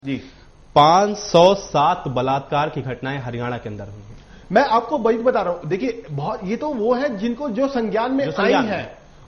जी 507 बलात्कार की घटनाएं हरियाणा के अंदर हुई हैं। मैं आपको वही बता रहा हूं। देखिए, बहुत ये तो वो है जिनको जो संज्ञान में आई है,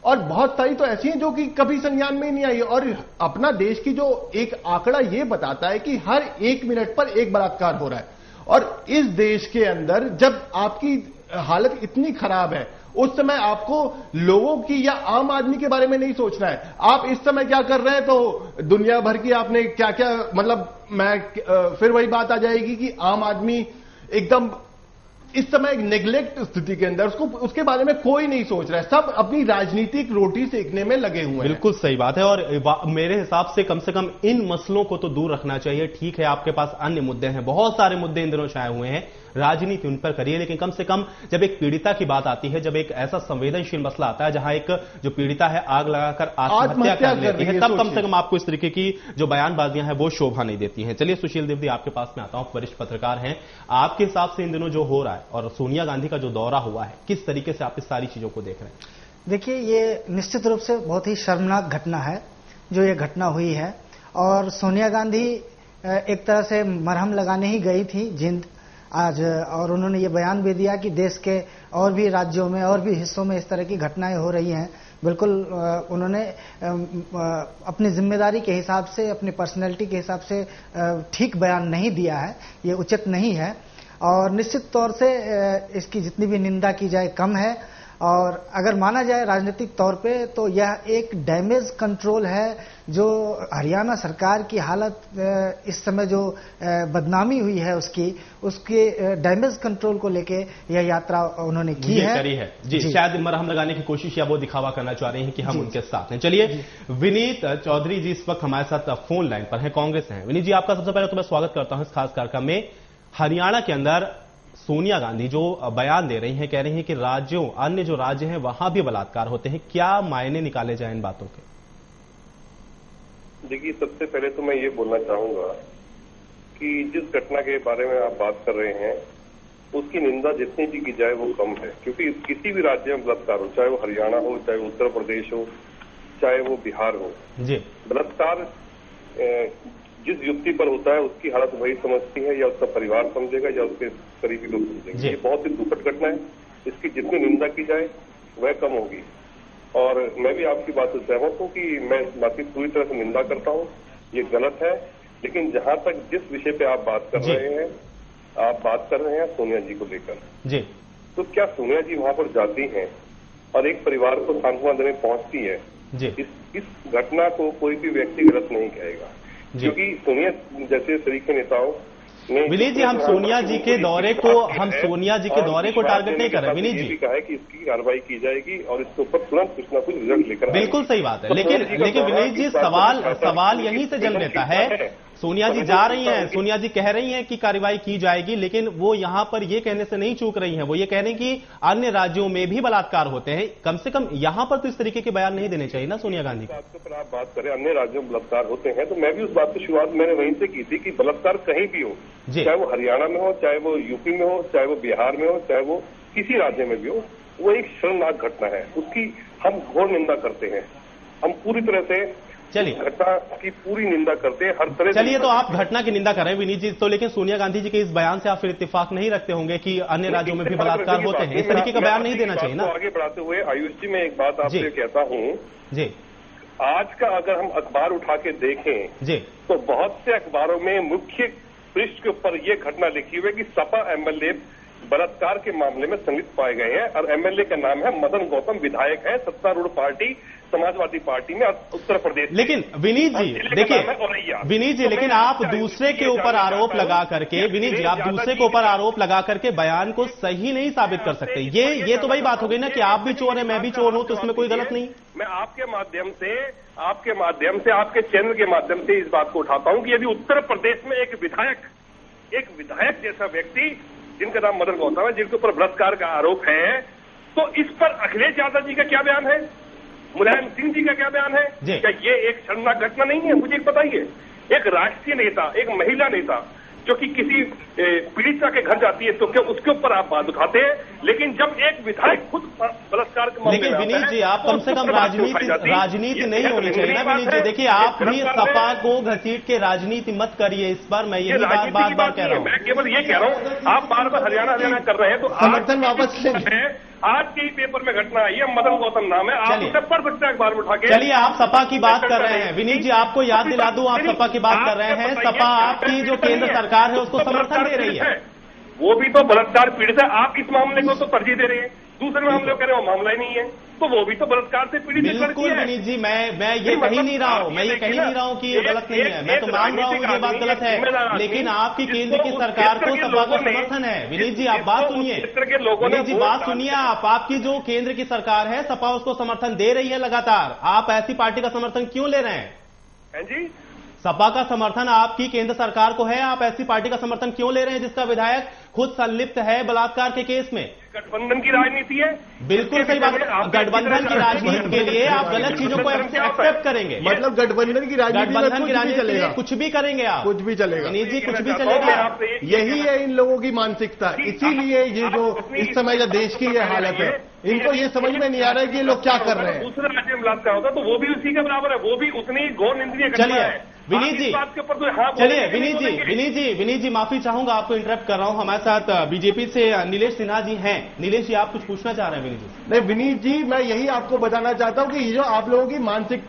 और बहुत सारी तो ऐसी हैं जो कि कभी संज्ञान में ही नहीं आई। और अपना देश की जो एक आंकड़ा ये बताता है कि हर 1 मिनट पर एक बलात्कार हो रहा है। और इस देश के अंदर जब आपकी हालत इतनी खराब है, उस समय आपको लोगों की या आम आदमी के बारे में नहीं सोचना है। आप इस समय क्या कर रहे हैं, तो दुनिया भर की आपने क्या क्या, मतलब फिर वही बात आ जाएगी कि आम आदमी एकदम इस समय एक नेग्लेक्ट स्थिति के अंदर, उसके बारे में कोई नहीं सोच रहा है। सब अपनी राजनीतिक रोटी सेकने में लगे हुए हैं। बिल्कुल सही बात है। और मेरे हिसाब से कम इन मसलों को तो दूर रखना चाहिए। ठीक है, आपके पास अन्य मुद्दे हैं, बहुत सारे मुद्दे इन दिनों छाए हुए हैं, राजनीति उन पर करिए, लेकिन कम से कम जब एक पीड़िता की बात आती है, जब एक ऐसा संवेदनशील मसला आता है जहां एक जो पीड़िता है आग लगाकर आत्महत्या कर लेती है, तब कम से कम आपको इस तरीके की जो बयानबाजियां हैं वो शोभा नहीं देती हैं। चलिए सुशील द्विवेदी, आपके पास में आता हूं, वरिष्ठ पत्रकार हैं। आपके हिसाब से इन दिनों जो हो रहा है और सोनिया गांधी का जो दौरा हुआ है, किस तरीके से आप इस सारी चीजों को देख रहे हैं? देखिए, ये निश्चित रूप से बहुत ही शर्मनाक घटना है जो ये घटना हुई है। और सोनिया गांधी एक तरह से मरहम लगाने ही गई थी जिंद आज, और उन्होंने ये बयान भी दिया कि देश के और भी राज्यों में और भी हिस्सों में इस तरह की घटनाएं हो रही हैं। बिल्कुल उन्होंने अपनी जिम्मेदारी के हिसाब से, अपनी पर्सनैलिटी के हिसाब से ठीक बयान नहीं दिया है, ये उचित नहीं है। और निश्चित तौर से इसकी जितनी भी निंदा की जाए कम है। और अगर माना जाए राजनीतिक तौर पे, तो यह एक डैमेज कंट्रोल है जो हरियाणा सरकार की हालत इस समय जो बदनामी हुई है उसके डैमेज कंट्रोल को लेके यह यात्रा उन्होंने की है। जी, शायद मरहम लगाने की कोशिश या वो दिखावा करना चाह रहे हैं कि हम उनके साथ हैं। चलिए, विनीत चौधरी जी इस वक्त हमारे साथ फोन लाइन पर हैं, कांग्रेस हैं। विनीत जी, आपका सबसे पहले तो मैं स्वागत करता हूं इस खास कार्यक्रम में। हरियाणा के अंदर सोनिया गांधी जो बयान दे रही हैं, कह रही हैं कि अन्य जो राज्य हैं वहां भी बलात्कार होते हैं, क्या मायने निकाले जाए इन बातों के? देखिए, सबसे पहले तो मैं ये बोलना चाहूंगा कि जिस घटना के बारे में आप बात कर रहे हैं उसकी निंदा जितनी भी की जाए वो कम है। क्योंकि किसी भी राज्य में बलात्कार हो, चाहे वो हरियाणा हो, चाहे वो उत्तर प्रदेश हो, चाहे वो बिहार हो, जी, बलात्कार जिस युक्ति पर होता है उसकी हालत वही समझती है, या उसका परिवार समझेगा या उसके करीबी लोग समझेंगे। ये बहुत ही दुखद घटना है, इसकी जितनी निंदा की जाए वह कम होगी। और मैं भी आपकी बात से सहमत हूं कि मैं इस बात की पूरी तरह से निंदा करता हूं, ये गलत है। लेकिन जहां तक जिस विषय पे आप बात कर रहे हैं, आप बात कर रहे हैं सोनिया जी को लेकर जी, तो क्या सोनिया जी वहां पर जाती हैं और एक परिवार को सांत्वना देने पहुंचती है जी, इस घटना को कोई भी व्यक्ति गलत नहीं कहेगा। क्योंकि सोनिया जैसे शरीके नेताओं ने, विनीत जी, हम सोनिया जी के दौरे को टारगेट नहीं कर रहे। विनीत जी कहा है कि इसकी कार्रवाई की जाएगी और इसके ऊपर तुरंत कुछ न कुछ रिजल्ट लेकर, बिल्कुल सही बात है। लेकिन विनीत जी, सवाल यहीं से जन्म लेता है। सोनिया जी जा रही हैं, सोनिया जी कह रही हैं कि कार्रवाई की जाएगी, लेकिन वो यहां पर ये कहने से नहीं चूक रही हैं। वो ये कह रही हैं कि अन्य राज्यों में भी बलात्कार होते हैं। कम से कम यहां पर तो इस तरीके के बयान नहीं देने चाहिए ना सोनिया गांधी को। बात पर आप बात करें अन्य राज्यों में बलात्कार होते हैं, तो मैं भी उस बात की शुरुआत मैंने वहीं से की थी कि बलात्कार कहीं भी हो, चाहे वो हरियाणा में हो, चाहे वो यूपी में हो, चाहे वो बिहार में हो, चाहे वो किसी राज्य में भी हो, वो एक शर्मनाक घटना है। उसकी हम घोर निंदा करते हैं। हम पूरी तरह से घटना की पूरी निंदा करते हैं, हर तरह। चलिए, तो आप घटना की निंदा कर रहे हैं विनीत जी, तो लेकिन सोनिया गांधी जी के इस बयान से आप फिर इत्तेफाक नहीं रखते होंगे कि अन्य राज्यों में भी बलात्कार होते हैं? इस तरीके का बयान नहीं देना चाहिए ना। आगे बढ़ाते हुए आयुष जी, मैं एक बात आपसे कहता हूँ जी, आज का अगर हम अखबार उठा के देखें जी, तो बहुत से अखबारों में मुख्य पृष्ठ के ऊपर ये घटना लिखी हुई है कि सपा एमएलए बलात्कार के मामले में संलिप्त पाए गए हैं। और एमएलए का नाम है मदन गौतम, विधायक है सत्तारूढ़ पार्टी समाजवादी पार्टी में उत्तर प्रदेश। लेकिन विनीत जी देखिए, विनीत जी, लेकिन आप दूसरे के ऊपर आरोप लगा करके, विनीत जी, आप दूसरे के ऊपर आरोप लगा करके बयान को सही नहीं साबित कर सकते। ये तो वही बात हो गई ना कि आप भी चोर हैं, मैं भी चोर हूं, तो इसमें कोई गलत नहीं। मैं आपके माध्यम से, आपके चैनल के माध्यम से इस बात को उठाता हूं कि यदि उत्तर प्रदेश में एक विधायक जैसा व्यक्ति जिनका नाम मदन गौतम है, जिनके ऊपर बलात्कार का आरोप है, तो इस पर अखिलेश यादव जी का क्या बयान है, मुलायम सिंह जी का क्या बयान है? क्या ये एक शर्मनाक घटना नहीं है? मुझे बताइए, एक राष्ट्रीय नेता, एक महिला नेता जो कि किसी पीड़िता के घर जाती है तो क्या उसके ऊपर आप बात उठाते हैं, लेकिन जब एक विधायक खुद बलात्कार के मामले में, लेकिन विनीत जी आप कम से कम राजनीति नहीं होनी चाहिए ना विनीत जी। देखिए आप भी सपा को घसीट के राजनीति मत करिए इस बार, मैं यही बार कह रहा हूँ। मैं केवल ये कह रहा हूँ, आप बार बार हरियाणा कर रहे हैं तो समर्थन वापस ले। आज के ही पेपर में घटना आई है, मदन गौतम नाम है, आप उसे पढ़ सकते हैं अखबार उठा के। चलिए आप सपा की बात कर रहे हैं विनीत जी, आपको याद दिला दूं, आप सपा की बात कर रहे हैं। सपा आपकी जो केंद्र सरकार है उसको समर्थन दे रही है। वो भी तो बलात्कार पीड़ित है, आप इस मामले को तो तरजीह दे रहे हैं, दूसरे मामले कह रहे हो मामला ही नहीं है, तो वो भी तो बलात्कार से पीड़ित है। बिल्कुल विनीत जी, मैं ये कही नहीं रहा हूँ, मैं ये कही नहीं रहा हूँ कि ये गलत नहीं है, मैं तो मान रहा हूँ ये बात गलत है, लेकिन आपकी केंद्र की सरकार को सपा का समर्थन है। विनीत जी आप बात सुनिए, विनीत जी बात सुनिए, आपकी जो केंद्र की सरकार है सपा उसको समर्थन दे रही है लगातार, आप ऐसी पार्टी का समर्थन क्यों ले रहे हैं जी? सपा का समर्थन आपकी केंद्र सरकार को है, आप ऐसी पार्टी का समर्थन क्यों ले रहे हैं जिसका विधायक खुद संलिप्त है बलात्कार के केस में? गठबंधन की राजनीति है। बिल्कुल सही बात है, गठबंधन की राजनीति के लिए आप गलत चीजों को एक्सेप्ट करेंगे, मतलब गठबंधन की राजनीति कुछ भी करेंगे आप, कुछ भी चलेगा विनीत जी, कुछ भी चलेगा। यही है इन लोगों की मानसिकता, इसीलिए ये जो इस समय जो देश की ये हालत है, इनको ये समझ में नहीं आ रहा है कि ये लोग क्या कर रहे हैं। दूसरे राज्य में बलात्कार होता तो वो भी उसी के बराबर है, वो भी उतनी घोर निंदनीय घटना है। विनीत जी चलिए, विनीत जी माफी चाहूंगा, आपको इंटरप्ट कर रहा हूं। हमारे साथ बीजेपी से नीलेश सिन्हा जी हैं। नीलेश जी आप कुछ पूछना चाह रहे हैं विनीत जी? नहीं विनीत जी, मैं यही आपको बताना चाहता हूं कि ये जो आप लोगों की मानसिकता